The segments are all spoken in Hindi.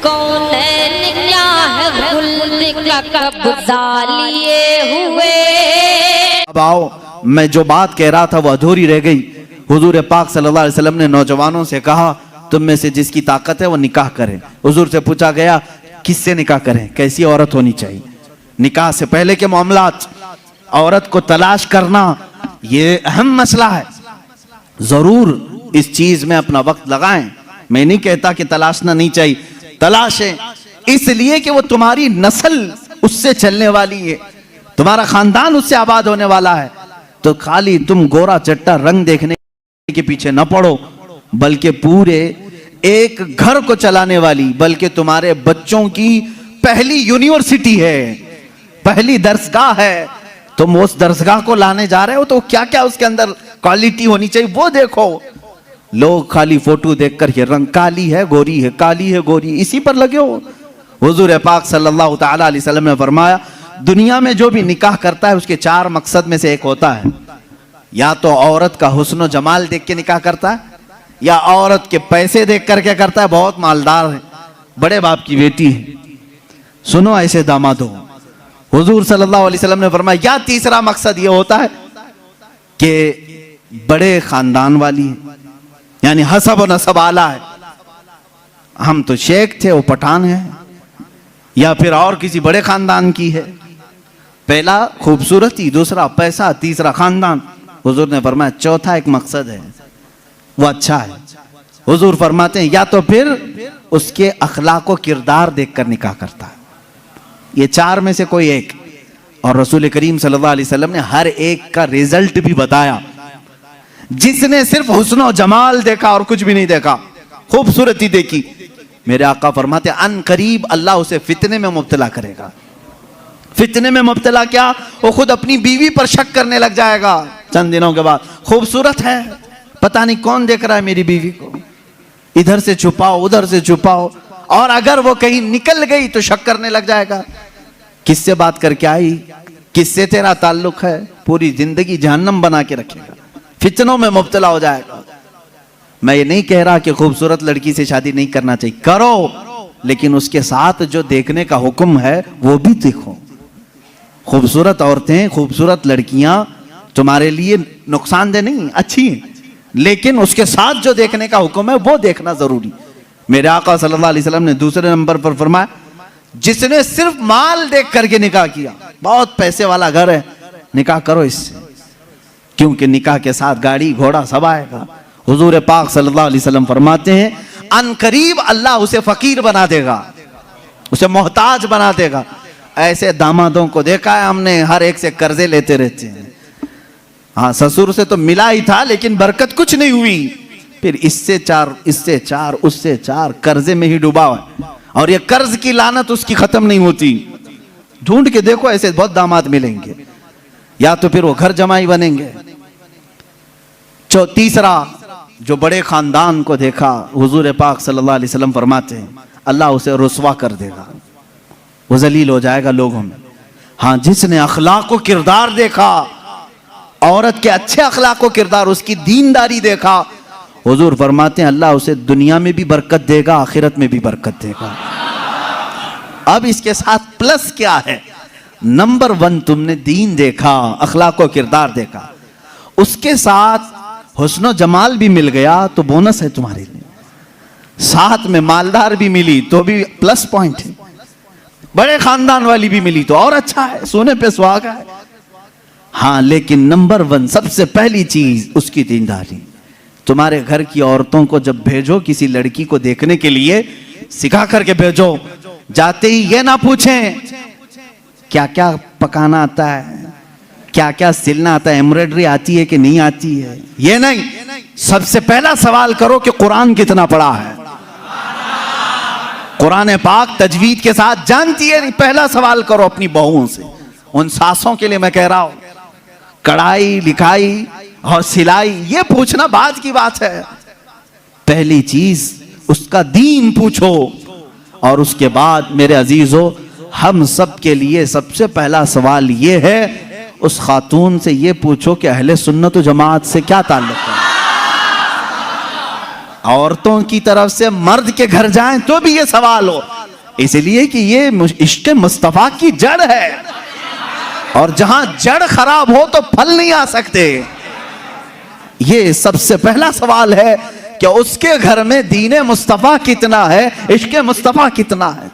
कौनैन क्या है खुल्द का कब्जा लिए हुए। अब आओ, मैं जो बात कह रहा था वो अधूरी रह गई। हुजूर पाक सल्लल्लाहु अलैहि वसल्लम ने नौजवानों से कहा तुम में से जिसकी ताकत है वो निकाह करे। हुजूर से पूछा गया किससे निकाह करें, कैसी औरत होनी चाहिए। निकाह से पहले के मामलात, औरत को तलाश करना ये अहम मसला है। जरूर इस चीज में अपना वक्त लगाएं। मैं नहीं कहता कि तलाशना नहीं चाहिए, तलाशें, इसलिए कि वो तुम्हारी नस्ल उससे चलने वाली है, तुम्हारा खानदान उससे आबाद होने वाला है। तो खाली तुम गोरा चट्टा रंग देखने के पीछे न पड़ो, बल्कि पूरे एक घर को चलाने वाली, बल्कि तुम्हारे बच्चों की पहली यूनिवर्सिटी है, पहली दरसगाह है। तुम उस दरसगाह को लाने जा रहे हो तो क्या क्या उसके अंदर क्वालिटी होनी चाहिए वो देखो। लोग खाली फोटो देखकर ये रंग काली है गोरी है, काली है गोरी, इसी पर लगे हो। हुजूर पाक सल्लल्लाहु ताला अलैहि वसल्लम ने फरमाया दुनिया में जो भी निकाह करता है उसके 4 मकसद में से एक होता है, या तो औरत का हुस्न जमाल देख के निकाह करता है, या औरत के पैसे देख कर क्या करता है, बहुत मालदार है, बड़े बाप की बेटी है, सुनो ऐसे दामाद हो। हुजूर सल्लल्लाहु अलैहि वसल्लम ने फरमाया या तीसरा मकसद ये होता है कि बड़े खानदान वाली है, यानी हसब और नसब आला है, हम तो शेख थे वो पठान है, या फिर और किसी बड़े खानदान की है। पहला खूबसूरती, दूसरा पैसा, तीसरा खानदान। हुजूर ने फरमाया चौथा एक मकसद है वो अच्छा है। हुजूर फरमाते हैं या तो फिर उसके अखलाक व किरदार देखकर निकाह करता है, ये 4 में से कोई एक। और रसूल करीम सल्लल्लाहु अलैहि वसल्लम ने हर एक का रिजल्ट भी बताया। जिसने सिर्फ हुस्न और जमाल देखा और कुछ भी नहीं देखा, खूबसूरती देखी, मेरे आका फरमाते अन करीब अल्लाह उसे फितने में मुब्तला करेगा। फितने में मुब्तला क्या, वो खुद अपनी बीवी पर शक करने लग जाएगा चंद दिनों के बाद। खूबसूरत है, पता नहीं कौन देख रहा है मेरी बीवी को, इधर से छुपाओ उधर से छुपाओ, और अगर वो कहीं निकल गई तो शक करने लग जाएगा किससे बात करके आई, किससे तेरा ताल्लुक है, पूरी जिंदगी जहन्नम बना के रखेगा, फितनों में मुब्तला हो जाएगा। मैं ये नहीं कह रहा कि खूबसूरत लड़की से शादी नहीं करना चाहिए, करो, लेकिन उसके साथ जो देखने का हुक्म है वो भी देखो। खूबसूरत औरतें, खूबसूरत लड़कियां तुम्हारे लिए नुकसानदेह नहीं, अच्छी हैं, लेकिन उसके साथ जो देखने का हुक्म है वो देखना जरूरी। मेरे आका सल्लल्लाहु अलैहि वसल्लम ने दूसरे नंबर पर फरमाया जिसने सिर्फ माल देख करके निकाह किया, बहुत पैसे वाला घर है, निकाह करो इससे, क्योंकि निकाह के साथ गाड़ी घोड़ा सब आएगा। हुजूर पाक सल्लल्लाहु अलैहि वसल्लम फरमाते हैं अन करीब अल्लाह उसे फकीर बना देगा, उसे मोहताज बना देगा। ऐसे दामादों को देखा है हमने, हर एक से कर्जे लेते रहते हैं। हाँ, ससुर से तो मिला ही था लेकिन बरकत कुछ नहीं हुई, फिर इससे 4 इससे 4 उससे 4 कर्जे में ही डूबा है, और ये कर्ज की लानत उसकी खत्म नहीं होती। ढूंढ के देखो ऐसे बहुत दामाद मिलेंगे, या तो फिर वो घर जमाई बनेंगे। तीसरा जो बड़े खानदान को देखा, हुजूर पाक सल्लल्लाहु अलैहि वसल्लम फरमाते हैं अल्लाह उसे रुस्वा कर देगा, वो जलील हो जाएगा लोगों में। हाँ, जिसने अखलाक व किरदार देखा, औरत के अच्छे अखलाक व किरदार, उसकी दीनदारी देखा, हुजूर फरमाते हैं अल्लाह उसे दुनिया में भी बरकत देगा, आखिरत में भी बरकत देगा। अब इसके साथ प्लस क्या है, नंबर 1 तुमने दीन देखा, अखलाक व किरदार देखा, उसके साथ हुस्न जमाल भी मिल गया तो बोनस है तुम्हारे लिए, साथ में मालदार भी मिली तो भी प्लस पॉइंट है, बड़े खानदान वाली भी मिली तो और अच्छा है, सोने पे सुहागा है। हाँ, लेकिन नंबर 1 सबसे पहली चीज उसकी दीनदारी। तुम्हारे घर की औरतों को जब भेजो किसी लड़की को देखने के लिए, सिखा करके भेजो, जाते ही ये ना पूछें क्या क्या पकाना आता है, क्या क्या सिलना आता है, एम्ब्रॉयडरी आती है कि नहीं आती है, ये नहीं, सबसे पहला सवाल करो कि कुरान कितना पढ़ा है, कुरान पाक तजवीद के साथ जानती है नहीं, पहला सवाल करो अपनी बहुओं से। उन सासों के लिए मैं कह रहा हूं, कढ़ाई लिखाई और सिलाई ये पूछना बाद की बात है, पहली चीज उसका दीन पूछो। और उसके बाद मेरे अजीजों, हम सब के लिए सबसे पहला सवाल ये है, उस खातून से ये पूछो कि अहले सुन्नत व जमात से क्या ताल्लुक है। औरतों की तरफ से मर्द के घर जाएं तो भी ये सवाल हो, इसलिए कि ये इश्क़ मुस्तफ़ा की जड़ है, और जहां जड़ खराब हो तो फल नहीं आ सकते। ये सबसे पहला सवाल है कि उसके घर में दीन मुस्तफ़ा कितना है, इश्क़ मुस्तफ़ा कितना है।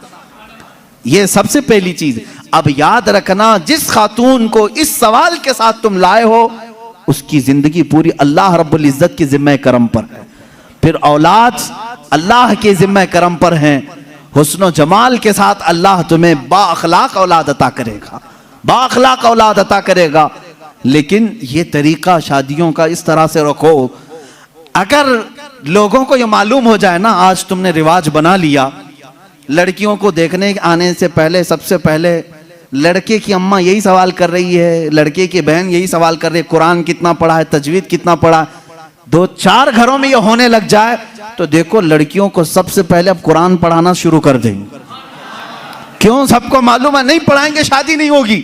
ये सबसे पहली चीज। अब याद रखना, जिस खातून को इस सवाल के साथ तुम लाए हो, उसकी जिंदगी पूरी अल्लाह रब्बुल इज्जत के जिम्मे करम पर है। फिर औलाद अल्लाह के जिम्मे करम पर है। हुस्न जमाल के साथ अल्लाह तुम्हें बाअखलाक औलाद अता करेगा, बाअखलाक औलाद अता करेगा। लेकिन ये तरीका शादियों का इस तरह से रखो, अगर लोगों को ये मालूम हो जाए ना, आज तुमने रिवाज बना लिया, लड़कियों को देखने आने से पहले सबसे पहले लड़के की अम्मा यही सवाल कर रही है, लड़के की बहन यही सवाल कर रही है, कुरान कितना पढ़ा है, तजवीद कितना पढ़ा है। 2-4 घरों में ये होने लग जाए तो देखो लड़कियों को सबसे पहले अब कुरान पढ़ाना शुरू कर देंगे। क्यों? सबको मालूम है नहीं पढ़ाएंगे शादी नहीं होगी।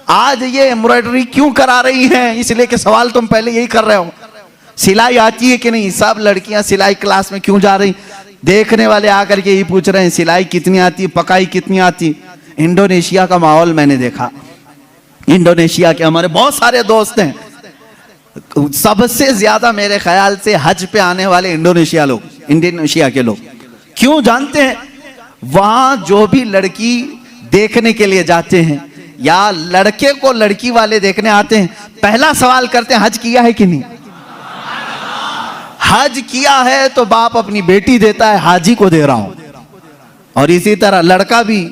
आज ये एम्ब्रॉयडरी क्यों करा रही हैं? इसलिए कि सवाल तुम पहले यही कर रहे हो, सिलाई आती है कि नहीं। सब लड़कियां सिलाई क्लास में क्यों जा रही? देखने वाले आकर के यही पूछ रहे हैं सिलाई कितनी आती है, पकाई कितनी आती। इंडोनेशिया का माहौल मैंने देखा, इंडोनेशिया के हमारे बहुत सारे दोस्त हैं, सबसे ज्यादा मेरे ख्याल से हज पे आने वाले इंडोनेशिया के लोग। क्यों जानते हैं? वहां जो भी लड़की देखने के लिए जाते हैं या लड़के को लड़की वाले देखने आते हैं, पहला सवाल करते हैं हज किया है कि नहीं। हज किया है तो बाप अपनी बेटी देता है, हाजी को दे रहा हूं। और इसी तरह लड़का भी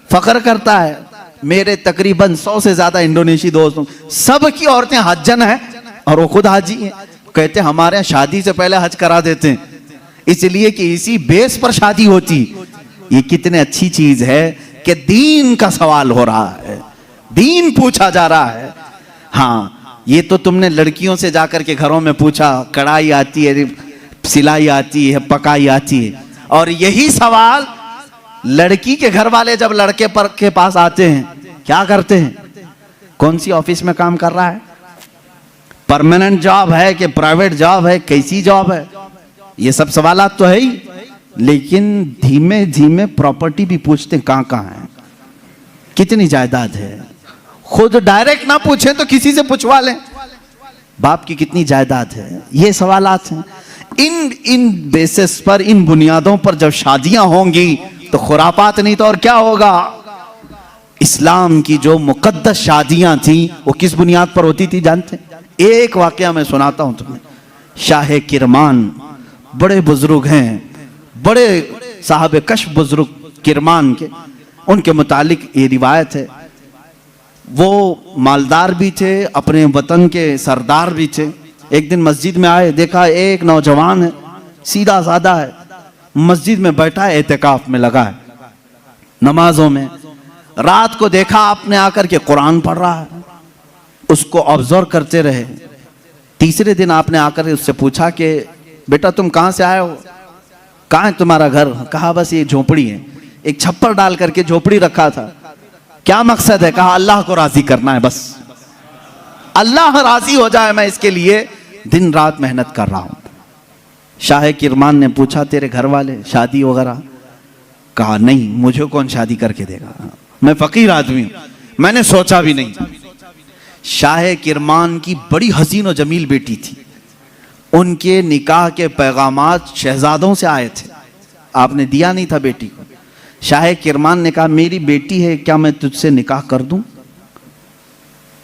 फख्र करता है। मेरे तकरीबन 100 से ज्यादा इंडोनेशी दोस्तों, सबकी औरतें हज्जन है और वो खुद हाजी हैं। कहते हैं हमारे यहाँ शादी से पहले हज करा देते हैं, इसलिए कि इसी बेस पर शादी होती। ये कितने अच्छी चीज है कि दीन का सवाल हो रहा है, दीन पूछा जा रहा है। हाँ, ये तो तुमने लड़कियों से जाकर के घरों में पूछा, कढ़ाई आती है, सिलाई आती है, पकाई आती है। और यही सवाल लड़की के घर वाले जब लड़के पर के पास आते हैं, क्या करते हैं? कौन सी ऑफिस में काम कर रहा है, परमानेंट जॉब है कि प्राइवेट जॉब है, कैसी जॉब है, ये सब सवालात तो है ही। लेकिन धीमे धीमे प्रॉपर्टी भी पूछते हैं, कहां कहां है, कितनी जायदाद है। खुद डायरेक्ट ना पूछे तो किसी से पूछवा लें, बाप की कितनी जायदाद है। ये सवालात हैं। इन बेसिस पर, इन बुनियादों पर जब शादियां होंगी तो खुरापात नहीं तो और क्या होगा। इस्लाम की जो मुकद्दस शादियां थी वो किस बुनियाद पर होती थी जानते? एक वाकया मैं सुनाता हूं तुम्हें। शाह किरमान बड़े बुजुर्ग हैं, बड़े साहब कश बुजुर्ग किरमान के, उनके मुतालिक ये रिवायत है। वो मालदार भी थे, अपने वतन के सरदार भी थे। एक दिन मस्जिद में आए, देखा एक नौजवान है, सीधा साधा है, मस्जिद में बैठा है, एहतिकाफ में लगा है, नमाजों में। रात को देखा आपने आकर के कुरान पढ़ रहा है, उसको ऑब्जर्व करते रहे। तीसरे दिन आपने आकर उससे पूछा कि बेटा तुम कहां से आए हो, कहां है तुम्हारा घर? कहा बस ये झोपड़ी है। एक छप्पर डाल करके झोपड़ी रखा था। क्या मकसद है? कहा अल्लाह को राजी करना है, बस अल्लाह राजी हो जाए, मैं इसके लिए दिन रात मेहनत कर रहा हूं। शाह किरमान ने पूछा तेरे घर वाले शादी वगैरह? कहा नहीं, मुझे कौन शादी करके देगा, मैं फकीर आदमी हूं, मैंने सोचा भी नहीं। शाह किरमान की बड़ी हसीन और जमील बेटी थी, उनके निकाह के पैगामात शहजादों से आए थे, आपने दिया नहीं था बेटी को। शाह किरमान ने कहा मेरी बेटी है, क्या मैं तुझसे निकाह कर दूं?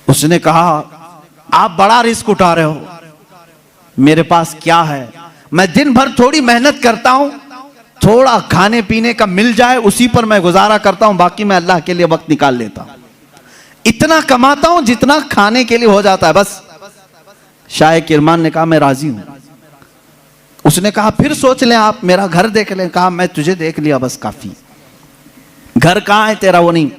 उसने कहा आप बड़ा रिस्क उठा रहे हो, मेरे पास क्या है, मैं दिन भर थोड़ी मेहनत करता हूं, थोड़ा खाने पीने का मिल जाए उसी पर मैं गुजारा करता हूं, बाकी मैं अल्लाह के लिए वक्त निकाल लेता हूं, इतना कमाता हूं जितना खाने के लिए हो जाता है बस। शाह किरमान ने कहा मैं राजी हूं। उसने कहा फिर सोच लें, आप मेरा घर देख लें। कहा मैं तुझे देख लिया बस काफी, घर कहां है तेरा वो नहीं।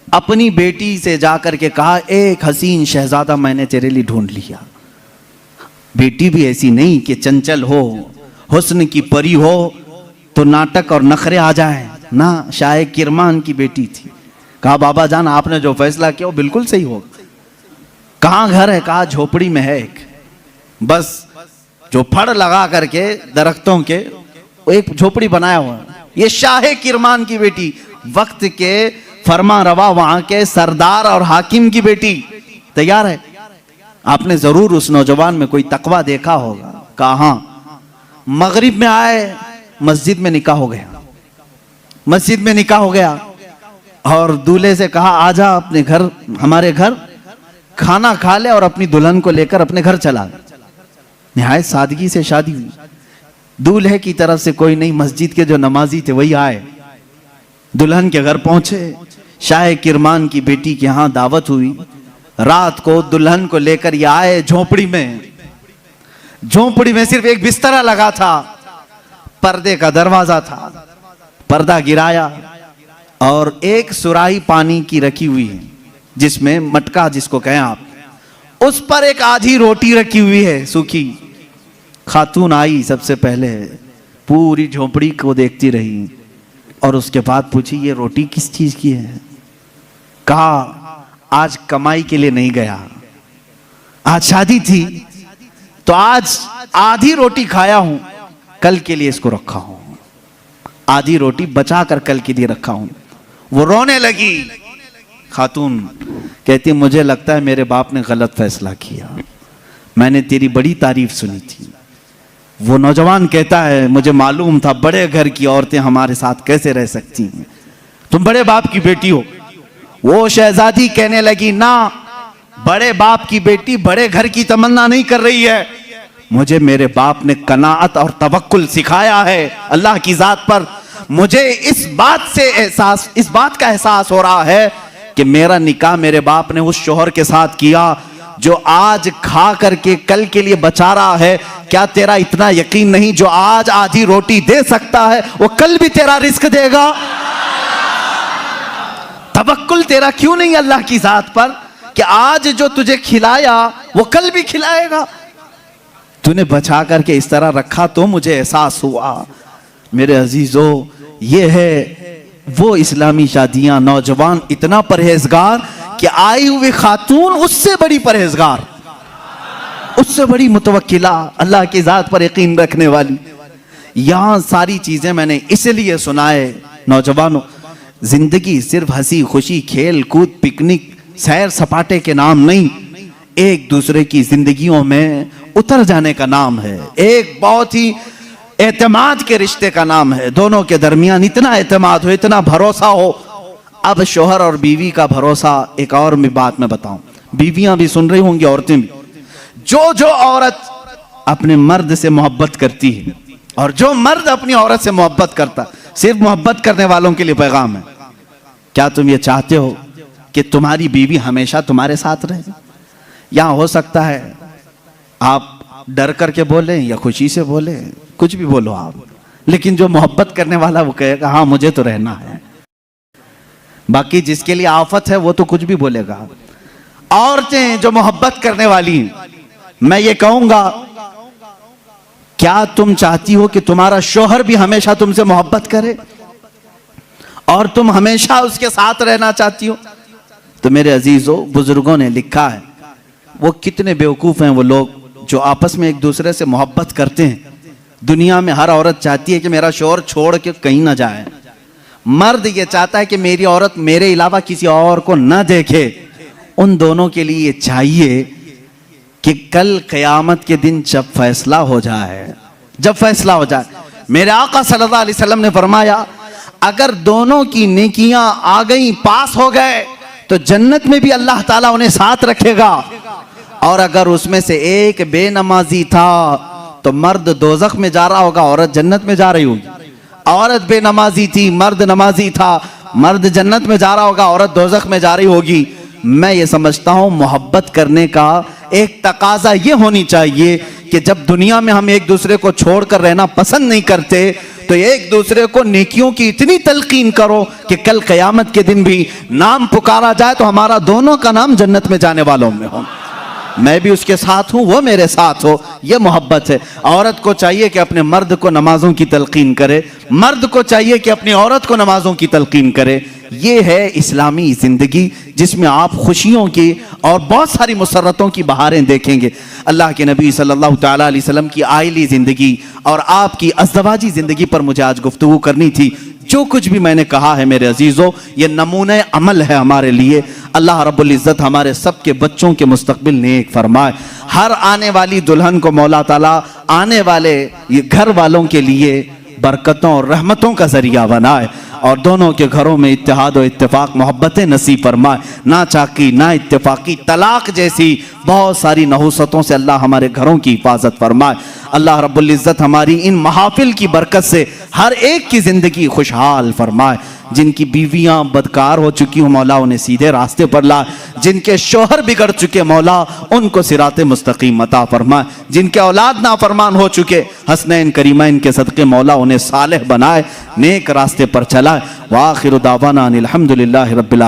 अपनी बेटी से जाकर के कहा एक हसीन शहजादा मैंने तेरे लिए ढूंढ लिया। बेटी भी ऐसी नहीं कि चंचल हो, हुस्न की परी हो तो नाटक और नखरे आ जाए ना, शाह किरमान की बेटी थी। कहा बाबा जान आपने जो फैसला किया वो बिल्कुल सही होगा। कहां घर है? कहा झोपड़ी में है एक, बस जो फड़ लगा करके दरख्तों के वो एक झोपड़ी बनाया हुआ है। ये शाह किरमान की बेटी, वक्त के फरमा रवा वहां के सरदार और हाकिम की बेटी तैयार है। आपने जरूर उस नौजवान में कोई तकवा देखा होगा। कहा मगरिब में आए, मस्जिद में निकाह हो गया, मस्जिद में निकाह हो गया और दूल्हे से कहा आजा अपने घर, हमारे घर खाना खा ले और अपनी दुल्हन को लेकर अपने घर चला। निहायत सादगी से शादी हुई। दूल्हे की तरफ से कोई नहीं, मस्जिद के जो नमाजी थे वही आए, दुल्हन के घर पहुंचे। शाह किरमान की बेटी के यहां दावत हुई। रात को दुल्हन को लेकर ये आए झोपड़ी में। झोपड़ी में सिर्फ एक बिस्तरा लगा था, पर्दे का दरवाजा था, पर्दा गिराया और एक सुराही पानी की रखी हुई है, जिसमें मटका जिसको कहें आप, उस पर एक आधी रोटी रखी हुई है सूखी। खातून आई, सबसे पहले पूरी झोपड़ी को देखती रही और उसके बाद पूछी ये रोटी किस चीज की है। कहा आज कमाई के लिए नहीं गया, आज शादी थी तो आज आधी रोटी खाया हूं, कल के लिए इसको रखा हूं, आधी रोटी बचा कर कल के लिए रखा हूं। वो रोने लगी। खातून कहती मुझे लगता है मेरे बाप ने गलत फैसला किया, मैंने तेरी बड़ी तारीफ सुनी थी। वो नौजवान कहता है मुझे मालूम था बड़े घर की औरतें हमारे साथ कैसे रह सकती हैं, तुम बड़े बाप की बेटी हो। वो शहजादी कहने लगी ना, बड़े बाप की बेटी बड़े घर की तमन्ना नहीं कर रही है, मुझे मेरे बाप ने कनाअत और तवक्कुल सिखाया है अल्लाह की जात पर। मुझे इस बात का एहसास हो रहा है कि मेरा निकाह मेरे बाप ने उस शोहर के साथ किया जो आज खा करके कल के लिए बचा रहा है। क्या तेरा इतना यकीन नहीं जो आज आधी रोटी दे सकता है वो कल भी तेरा रिस्क देगा? तवक्कुल तेरा क्यों नहीं अल्लाह की जात पर कि आज जो तुझे खिलाया वो कल भी खिलाएगा? तूने बचा करके इस तरह रखा तो मुझे एहसास हुआ। मेरे अजीजों, ये है वो इस्लामी शादियां, नौजवान इतना परहेजगार कि आई हुई खातून उससे बड़ी परहेजगार, उससे बड़ी मुतवक्किला, अल्लाह की जात पर यकीन रखने वाली। यहां सारी चीजें मैंने इसलिए सुनाए नौजवानों, जिंदगी सिर्फ हंसी खुशी खेल कूद पिकनिक सैर सपाटे के नाम नहीं, एक दूसरे की जिंदगियों में उतर जाने का नाम है। एक बहुत ही एतमाद के रिश्ते का नाम है। दोनों के दरमियान इतना एतमाद हो, इतना भरोसा हो। अब शोहर और बीवी का भरोसा, एक और भी बात मैं बताऊं, बीवियां भी सुन रही होंगी, औरतें भी। जो औरत अपने मर्द से मोहब्बत करती है और जो मर्द अपनी औरत से मोहब्बत करता, सिर्फ मोहब्बत करने वालों के लिए पैगाम है। क्या तुम ये चाहते हो कि तुम्हारी बीवी हमेशा तुम्हारे साथ रहे? यहां हो सकता है आप डर करके बोले या खुशी से बोले, कुछ भी बोलो आप, लेकिन जो मोहब्बत करने वाला वो कहेगा हाँ मुझे तो रहना है। बाकी जिसके लिए आफत है वो तो कुछ भी बोलेगा। औरतें जो मोहब्बत करने वाली, मैं ये कहूंगा, क्या तुम चाहती हो कि तुम्हारा शौहर भी हमेशा तुमसे मोहब्बत करे और तुम हमेशा उसके साथ रहना चाहती हो? तो मेरे अजीजों, बुजुर्गों ने लिखा है, वो कितने बेवकूफ हैं वो लोग जो आपस में एक दूसरे से मोहब्बत करते हैं। दुनिया में हर औरत चाहती है कि मेरा शौहर छोड़ के कहीं ना जाए। मर्द ये चाहता है कि मेरी औरत मेरे अलावा किसी और को न देखे। उन दोनों के लिए चाहिए कि कल क़यामत के दिन जब फैसला हो जाए, मेरे आका सल्लल्लाहु अलैहि वसल्लम ने फरमाया, अगर दोनों की नेकियां आ गई, पास हो गए, तो जन्नत में भी अल्लाह ताला उन्हें साथ रखेगा। और अगर उसमें से एक बेनमाजी था तो मर्द दोजख में जा रहा होगा, औरत जन्नत में जा रही होगी। औरत बेनमाजी थी, मर्द नमाजी था, मर्द जन्नत में जा रहा होगा, औरत दोजख में जा रही होगी। मैं ये समझता हूं मोहब्बत करने का एक तकाजा ये होनी चाहिए कि जब दुनिया में हम एक दूसरे को छोड़कर रहना पसंद नहीं करते तो एक दूसरे को नेकियों की इतनी तलकीन करो कि कल क़यामत के दिन भी नाम पुकारा जाए तो हमारा दोनों का नाम जन्नत में जाने वालों में हो। मैं भी उसके साथ हूँ, वो मेरे साथ हो, ये मोहब्बत है। औरत को चाहिए कि अपने मर्द को नमाजों की तलकीन करे, मर्द को चाहिए कि अपनी औरत को नमाजों की तलकीन करे। ये है इस्लामी जिंदगी, जिसमें आप खुशियों की और बहुत सारी मुसर्रतों की बहारें देखेंगे। अल्लाह के नबी सल्लल्लाहु तआला अलैहि वसल्लम की आइली जिंदगी और आपकी अज़दवाजी जिंदगी पर मुझे आज गुफ्तगू करनी थी। जो कुछ भी मैंने कहा है मेरे अजीजों, ये नमूने अमल है हमारे लिए। अल्लाह रब्बुल इज़्ज़त हमारे सबके बच्चों के मुस्तकबिल नेक फरमाए। हर आने वाली दुल्हन को मौला ताला आने वाले ये घर वालों के लिए बरकतों और रहमतों का जरिया बनाए और दोनों के घरों में इत्तेहाद और इत्तेफाक मोहब्बतें नसीब फरमाए। ना चाकी ना इत्तेफाकी, तलाक जैसी बहुत सारी नहुसतों से अल्लाह हमारे घरों की हिफाजत फरमाए। अल्लाह रब्बुल इज़्ज़त हमारी इन महाफिल की बरकत से हर एक की जिंदगी खुशहाल फरमाए। जिनकी बीवियां बदकार हो चुकी हो मौला उन्हें सीधे रास्ते पर ला, जिनके शोहर बिगड़ चुके मौला उनको सिराते मुस्तकीम अता फरमाए, जिनके औलाद नाफरमान हो चुके हसनैन करीमैन के सदके मौला उन्हें सालेह बनाए, नेक रास्ते पर चलाए। व आखिरु दावाना अनिल हम्दुलिल्लाहि रब्बिल आलमीन।